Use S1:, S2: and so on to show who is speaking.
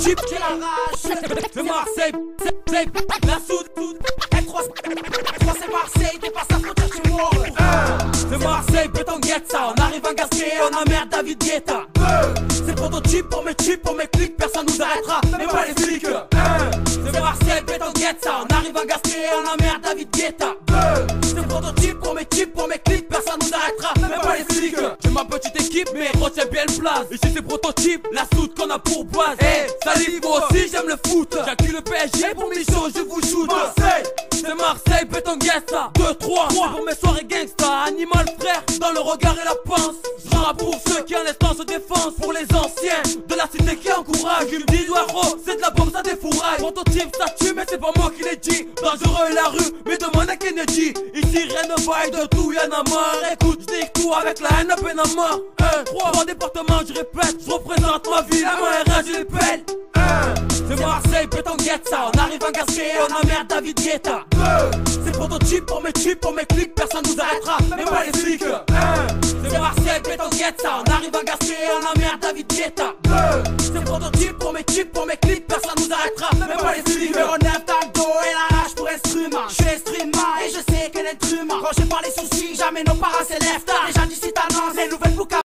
S1: prototype, j'ai la rage. C'est Marseille, c'est la soude. L3 c'est Marseille, t'es pas sa frontière chez moi. C'est Marseille, béton guette ça. On arrive en gasquet, on emmerde David Guetta. C'est prototype pour mes chips, pour mes clics, personne nous arrêtera, même pas les flics. C'est Marseille, béton guette ça. On arrive en gasquet, on emmerde David Guetta. C'est prototype pour mes chips, pour mes clics, personne nous arrêtera, même pas les flics. J'ai ma petite équipe, mais retiens bien le place. Ici c'est prototype, la soude qu'on a pour base. Salut, moi aussi j'aime le foot. J'accule le PSG pour mes shows, je vous shoot. Marseille, c'est Marseille, béton guette ça. 2, 3, pour mes soirées gangsta. Animal frère, dans le regard et la pince. Je rappe pour ceux qui en instant se défendent. Pour les anciens de la cité qui encouragent. Ils me disent ouais, c'est de la bombe, ça défouraille. Prototype ça tue, mais c'est pas moi qui l'ai dit. Dangereux est la rue, mais demande à Kennedy. Ici rien ne vaille de tout, y'en a marre. Écoute, je dis tout avec la haine à peine à mort. 3 départements, je répète, je représente ma ville, moi et je les pèle. C'est Marseille, béton guette ça. On arrive en gasquet, on emmerde David Guetta. C'est prototype pour mes chips, pour mes clics, personne nous arrêtera, même pas les flics. C'est Marseille, béton guette ça. On arrive en gasquet, on emmerde David Guetta. C'est prototype pour mes chips, pour mes clics, personne nous arrêtera, même pas les flics. Numéro 9 dans le dos et la rage pour instrument. Je suis instrument et je sais quel être humain. Quand j'ai pas les soucis, jamais nos parents s'élèvent tard.